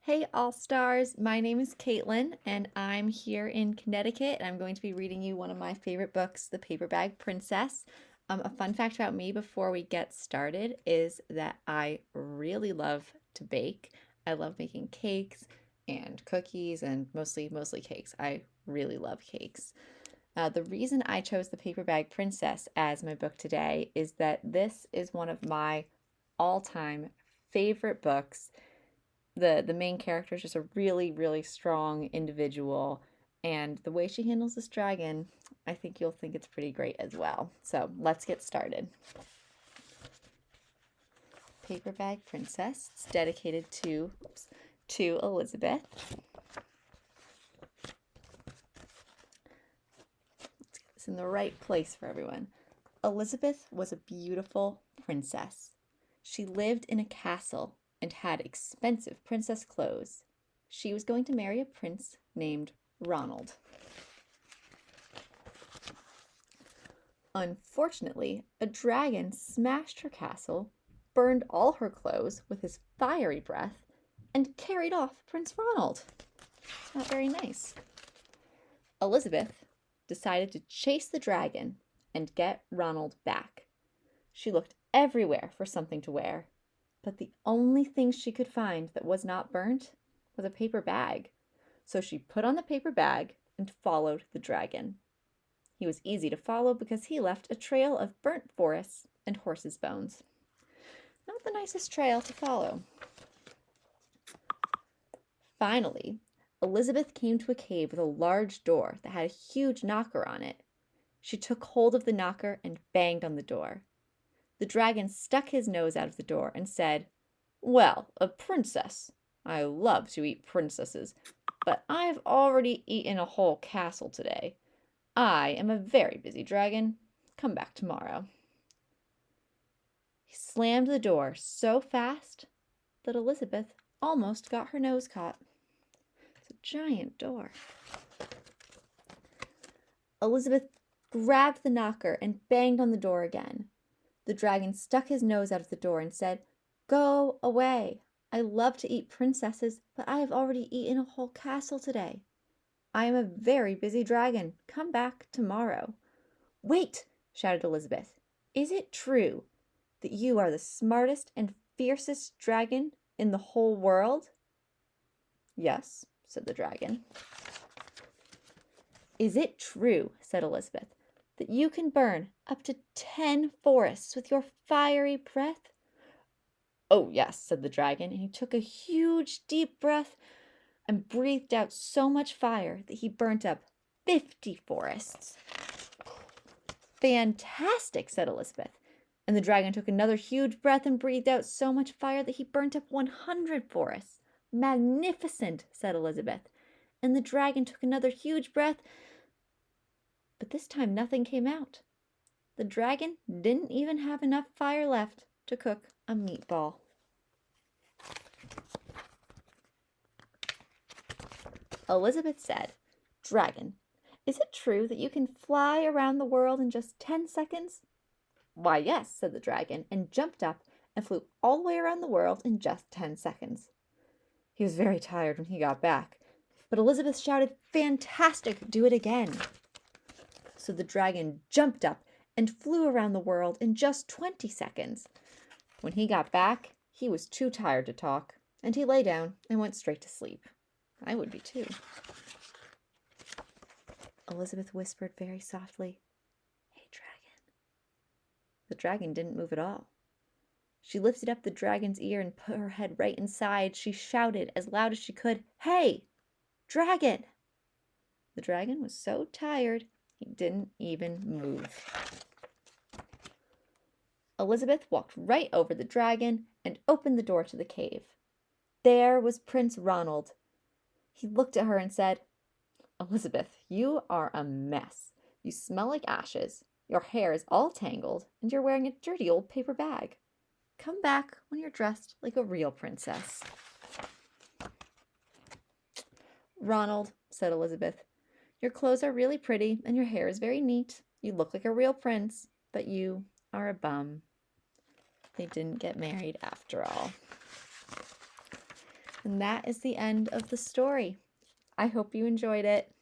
Hey All-Stars, my name is Kaitlin and I'm here in Connecticut and I'm going to be reading you one of my favorite books, The Paper Bag Princess. A fun fact about me before we get started is that I really love to bake. I love making cakes and cookies and mostly cakes. I really love cakes. The reason I chose The Paper Bag Princess as my book today is that this is one of my all-time favorite books. The main character is just a really strong individual, and the way she handles this dragon, I think you'll think it's pretty great as well. So let's get started. Paper Bag Princess. It's dedicated to Elizabeth. Let's get this in the right place for everyone. Elizabeth was a beautiful princess. She lived in a castle and had expensive princess clothes. She was going to marry a prince named Ronald. Unfortunately, a dragon smashed her castle, burned all her clothes with his fiery breath, and carried off Prince Ronald. It's not very nice. Elizabeth decided to chase the dragon and get Ronald back. She looked everywhere for something to wear, but the only thing she could find that was not burnt was a paper bag. So she put on the paper bag and followed the dragon. He was easy to follow because he left a trail of burnt forests and horses' bones. Not the nicest trail to follow. Finally, Elizabeth came to a cave with a large door that had a huge knocker on it. She took hold of the knocker and banged on the door. The dragon stuck his nose out of the door and said, "Well, a princess. I love to eat princesses, but I have already eaten a whole castle today. I am a very busy dragon. Come back tomorrow." He slammed the door so fast that Elizabeth almost got her nose caught. It's a giant door. Elizabeth grabbed the knocker and banged on the door again. The dragon stuck his nose out of the door and said, "Go away. I love to eat princesses, but I have already eaten a whole castle today. I am a very busy dragon. Come back tomorrow." "Wait!" shouted Elizabeth. "Is it true that you are the smartest and fiercest dragon in the whole world?" "Yes," said the dragon. "Is it true," said Elizabeth, "that you can burn up to 10 forests with your fiery breath?" "Oh, yes," said the dragon, and he took a huge, deep breath and breathed out so much fire that he burnt up 50 forests. "Fantastic," said Elizabeth, and the dragon took another huge breath and breathed out so much fire that he burnt up 100 forests. "Magnificent," said Elizabeth, and the dragon took another huge breath, but this time nothing came out. The dragon didn't even have enough fire left to cook a meatball. Elizabeth said, "Dragon, is it true that you can fly around the world in just 10 seconds?" "Why, yes," said the dragon, and jumped up and flew all the way around the world in just 10 seconds. He was very tired when he got back, but Elizabeth shouted, "Fantastic, do it again." So the dragon jumped up and flew around the world in just 20 seconds. When he got back, he was too tired to talk, and he lay down and went straight to sleep. I would be too. Elizabeth whispered very softly, "Hey, dragon." The dragon didn't move at all. She lifted up the dragon's ear and put her head right inside. She shouted as loud as she could, "Hey, dragon!" The dragon was so tired, he didn't even move. Elizabeth walked right over the dragon and opened the door to the cave. There was Prince Ronald. He looked at her and said, "Elizabeth, you are a mess. You smell like ashes, your hair is all tangled, and you're wearing a dirty old paper bag. Come back when you're dressed like a real princess." "Ronald," said Elizabeth, "your clothes are really pretty and your hair is very neat. You look like a real prince, but you are a bum." They didn't get married after all. And that is the end of the story. I hope you enjoyed it.